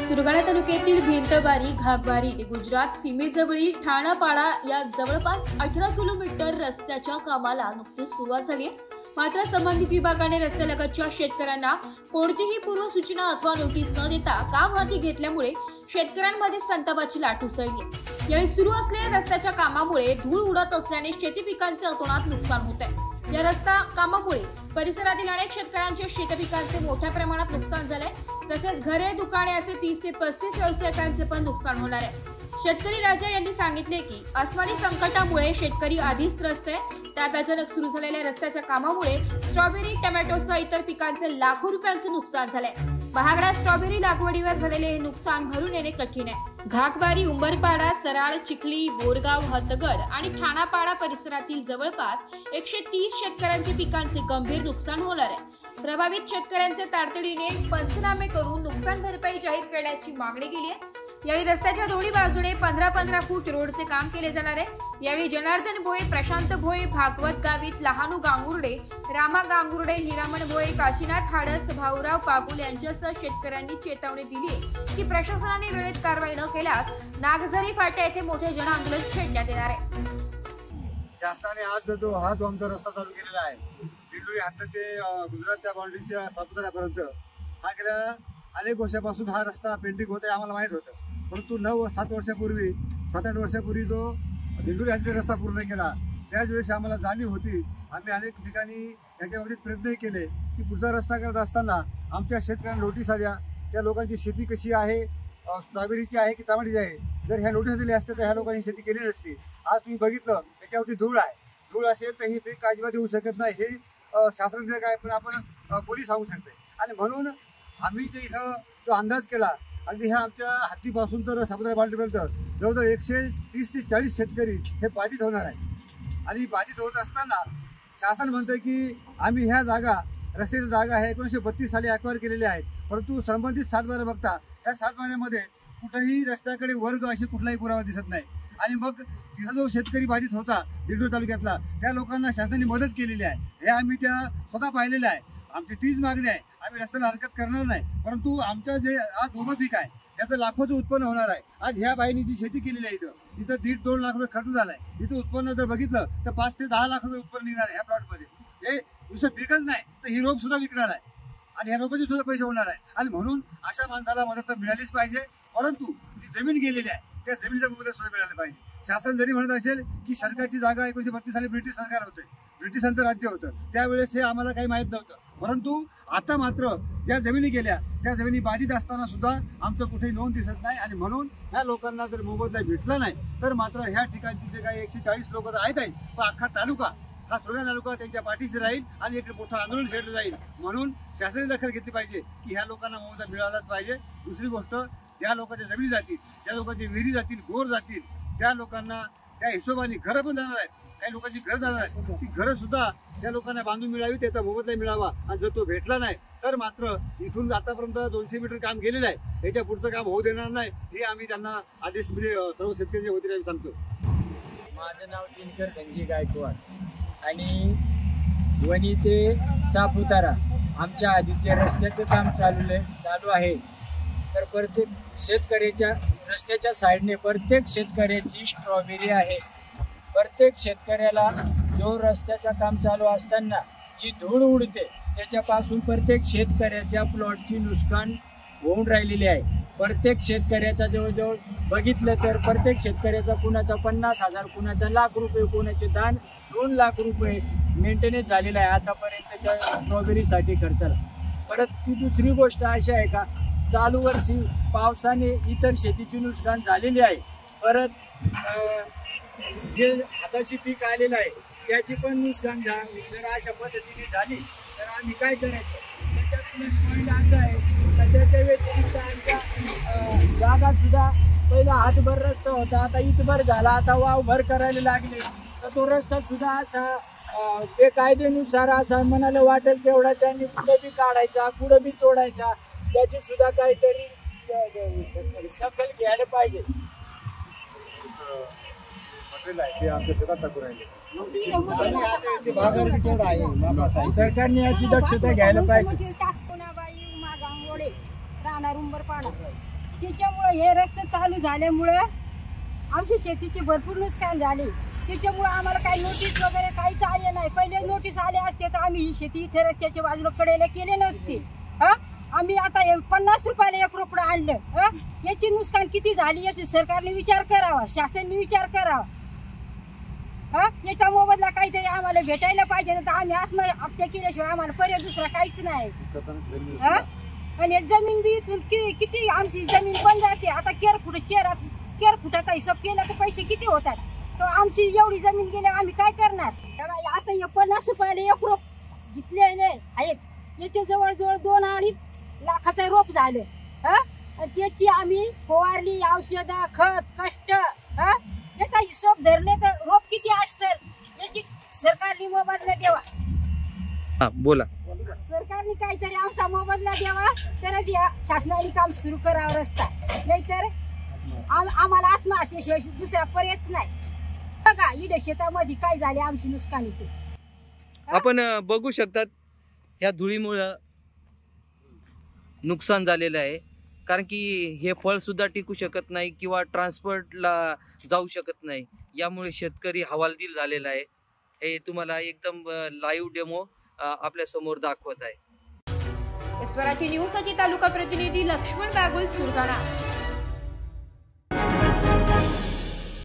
सुरगाणा तालुक्यातील भिंतबारी घागबारी ते गुजरात सीमेजवळील ठाणापाडा या जवळपास 18 किलोमीटर रस्त्याच्या कामाला नुकतीच सुरुवात झाली आहे। मात्र संबंधित विभागाने रस्त्यालगतच्या शेतकऱ्यांना कोणतीही पूर्वसूचना अथवा नोटीस न देता काम हाती घेतल्यामुळे शेतकऱ्यांमध्ये संतापाची लाट उसळली आहे। यावेळी सुरू असलेल्या रस्त्याच्या कामामुळे धूळ उडत असल्याने शेती पिकांचे अतोनात नुकसान होत आहे। या रस्ता कामामुळे परिसरातील अनेक शेतकऱ्यांच्या शेतपिकांचे मोठ्या प्रमाणात नुकसान झाले, तसेच घरे दुकाने असे 30 ते 35 व्यावसायिकांचे पण नुकसान होणार आहे। शेतकरी राजा यांनी सांगितले की अस्मानी संकटामुळे शेतकरी आधीच त्रस्त आहे। त्यात अचानक सुरू झालेल्या रस्त्याच्या कामामुळे स्ट्रॉबेरी, टोमॅटोसह इतर पिकांचे लाखो रुपयांचे नुकसान झाले। महागड्या स्ट्रॉबेरी लागवडीवर झालेले हे नुकसान भरून येणे कठीण आहे। घागबारी, उंबरपाडा, सराड, चिखली, बोरगाव, हतगड आणि ठाणापाडा परिसरातील जवळपास 130 शेतकऱ्यांचे पिकांचे गंभीर नुकसान होणार आहे। प्रभावित शेतकऱ्यांचे तातडीने पंचनामे करून नुकसान भरपाई जाहीर करण्याची मागणी केली आहे। यावेळी रस्त्याच्या दोन्ही बाजूने 15-15 फूट रोडचे काम केले जाणार आहे। यावेळी जनार्दन भोये, प्रशांत भोये, भागवत गावित, लहानू गांगुर्डे, रामा गांगुर्डे, हिरामण भोये, काशीनाथ हाडस, भाऊराव पागुल यांच्यासह शेतकऱ्यांनी चेतावणी दिली आहे की प्रशासनाने वेळेत कारवाई न केल्यास नागझरी फाटा येथे मोठे जनआंदोलन छेडण्यात येणार आहे। शासनाने आज जो आमचा रस्ता चालू केलेला आहे, दिंडोरी हद्द ते गुजरातच्या बाउंड्रीच्या सापुताऱ्यापर्यंत, हा गेल्या अनेक वर्षापासून हा रस्ता पेंडिंग होता आम्हाला माहीत होतं। परंतु 7-8 वर्षापूर्वी जो दिंडोरी हद्दीचा रस्ता पूर्ण केला, त्याच वेळेस आम्हाला जाणीव होती। आम्ही अनेक ठिकाणी याच्याबाबतीत प्रयत्नही केले की पुढचा रस्ता करत असताना आमच्या शेतकऱ्यांना नोटीस आल्या, त्या लोकांची शेती कशी आहे, स्ट्रॉबेरीची आहे की टमाटीची आहे, जर ह्या नोटीस दिल्या असत्या तर ह्या लोकांनी शेती केली नसती। आज तुम्ही बघितलं त्याच्यावरती धूळ आहे, धूळ असेल तर ही पीक अजिबात येऊ शकत नाही, हे शास्त्रज्ञ काय पण आपण पोलीस सांगू शकते। आणि म्हणून आम्ही जे इथं जो अंदाज केला, अगदी ह्या आमच्या हद्दीपासून तर सापुतारा बाउंड्रीपर्यंत जवळजवळ 130 ते 40 शेतकरी हे बाधित होणार आहे। आणि बाधित होत असताना शासन म्हणतं की आम्ही ह्या जागा, रस्त्याच्या जागा आहे 1932 साली ॲक्वायर केलेल्या आहेत, परंतु संबंधित सातबारा बघता ह्या सातबाऱ्यामध्ये कुठेही रस्त्याकडे वर्ग अशी कुठलाही पुरावा दिसत नाही। आणि मग तिथं जो शेतकरी बाधित होता दिंडोरी तालुक्यातला, त्या लोकांना शासनाने मदत केलेली आहे, हे आम्ही त्या स्वतः पाहिलेलं आहे। आमची तीच मागणी आहे, आम्ही रस्त्याला हरकत करणार नाही, परंतु आमचं जे आज उभं पीक आहे त्याचं लाखोचं उत्पन्न होणार आहे। आज ह्या बाईंनी जी शेती केलेली आहे इथं 1.5-2 लाख रुपये खर्च झाला आहे। इथं उत्पन्न जर बघितलं तर 5 ते 10 लाख रुपये उत्पन्न निघणार आहे ह्या प्लॉटमध्ये। हे नुसतं पीकच नाही तर ही रोप सुद्धा विकणार आहे आणि ह्या रोपाचे सुद्धा पैसे होणार आहे। आणि म्हणून अशा माणसाला मदत तर मिळालीच पाहिजे, परंतु जी जमीन गेलेली आहे त्या जमिनीचा मोबदला सुद्धा मिळाला पाहिजे। शासन जरी म्हणत असेल की सरकारची जागा 1932 साली ब्रिटिश सरकार होते, ब्रिटिशांचं राज्य होतं, त्यावेळेस हे आम्हाला काही माहीत नव्हतं, परंतु आता मात्र ज्या जमिनी गेल्या त्या जमिनी बाधित असताना सुद्धा आमचं कुठेही नोंद दिसत नाही। आणि म्हणून ह्या लोकांना जर मोबदला भेटला नाही तर मात्र ह्या ठिकाणची जे काही 140 लोक आहेत पण अख्खा तालुका, हा सुरगाणा तालुका त्यांच्या पाठीशी राहील आणि एक मोठं आंदोलन छेडलं जाईल। म्हणून शासनाने दखल घेतली पाहिजे की ह्या लोकांना मोबदला मिळालाच पाहिजे। दुसरी गोष्ट, ज्या लोकांच्या जमिनी जातील, ज्या लोकांची विहिरी जातील, बोर जातील, त्या लोकांना त्या हिशोबाने घरं पण जाणार आहेत, काही लोकांची घरं जाणार आहेत, ती घरं सुद्धा त्या लोकांना बांधून मिळावी, त्याचा मोबदला मिळावा। आणि जर तो भेटला नाही तर मात्र इथून आतापर्यंत 200 मीटर काम केलेलं आहे, याच्या पुढचं काम होऊ देणार नाही, हे आम्ही त्यांना आदेश म्हणजे सर्व शेतकऱ्यांच्या वतीने आम्ही सांगतो। माझं नाव दिनकर धनजी गायकवाड आणि वणी ते सापुतारा आमच्या आधीच्या रस्त्याचं काम चालू आहे। तर प्रत्येक शेतकऱ्याच्या रस्त्याच्या साईडने प्रत्येक शेतकऱ्याची स्ट्रॉबेरी आहे। प्रत्येक शेतकऱ्याला जो रस्त्याचं काम चालू असताना जी धूळ उडते त्याच्यापासून प्रत्येक शेतकऱ्याच्या प्लॉटची नुकसान होऊन राहिलेली आहे। प्रत्येक शेतकऱ्याचा जवळजवळ बघितलं तर प्रत्येक शेतकऱ्याचा कुणाचा 50,000, कुणाचा लाख रुपये, कुणाचे 2 लाख रुपये मेंटेनन्स झालेला आहे आतापर्यंत त्या स्ट्रॉबेरीसाठी खर्चाला। परत ती दुसरी गोष्ट अशी आहे का, चालू वर्षी पावसाने इतर शेतीची नुकसान झालेली आहे। परत जे हाताची पीक आलेलं आहे त्याची पण नुकसान जर अशा पद्धतीने झाली तर आम्ही काय करायचं। त्याच्यात प्लस पॉईंट असा आहे का त्याच्या व्यतिरिक्त आमच्या जागा सुद्धा पहिला हातभर रस्ता होता, आता इथभर झाला, आता वावभर करायला लागले, तर तो रस्ता सुद्धा असा बेकायदेनुसार असा मनाला वाटेल तेवढा त्यांनी कुठं बी काढायचा, कुठं बी तोडायचा, त्याची सुद्धा काहीतरी दखल घ्यायला पाहिजे। ते आमच्या शेतात टाकून राहिले, सरकारने याची दक्षता घ्यायला पाहिजे। त्याच्यामुळे हे रस्ते चालू झाल्यामुळं आमची शेतीची भरपूर नुकसान झाले. त्याच्यामुळे आम्हाला काही नोटीस वगैरे काहीच आले नाही. पहिले नोटीस आले असते तर आम्ही ही शेती इथे रस्त्याच्या बाजूला कडेला केले नसते. आम्ही आता 50 रुपयाला 1 रोपडं आणलं. याची नुकसान किती झाली याची सरकारने विचार करावा, शासनाने विचार करावा. याच्या मोबदला काहीतरी आम्हाला भेटायला पाहिजे ना. तर आम्ही आत्महत्या केल्याशिवाय आम्हाला पर्याय दुसरा काहीच नाही. आणि जमीन बी इथून किती आमची जमीन पण जाते. आता केर फुटाचा हिशोब केला तर पैसे किती होतात. तर आमची एवढी जमीन गेल्या आम्ही काय करणार. आता 50 रुपयाला 1 रोप घेतलेले आहेत. याच्या जवळजवळ 2-2.5 लाखाचं रोप झालं. त्याची आम्ही फवारणी, औषधं, खत, कष्ट याचा हिशोब धरले तर रोप किती असतं याची सरकारने मोबदला द्यावा. बोला. सरकारने काहीतरी आमचा मोबदला द्यावा तरच या शासनाने काम सुरू करावं रस्ता. नाहीतर आम्हाला आत्महत्येशिवाय दुसरा पर्यायच नाही. बघा इडे शेतामध्ये काय झाले आमची नुकसानी ते आपण बघू शकतात. या धुळीमुळं नुकसान झालेलं आहे. कारण की हे फळ सुद्धा टिकू शकत नाही किंवा ट्रान्सपोर्टला जाऊ शकत नाही. यामुळे शेतकरी हवालदिल झालेला आहे. हे तुम्हाला एकदम लाईव्ह डेमो आपल्या समोर दाखवत आहे. स्वराठी न्यूज साठी तालुका प्रतिनिधी लक्ष्मण बागुल, सुरगाणा.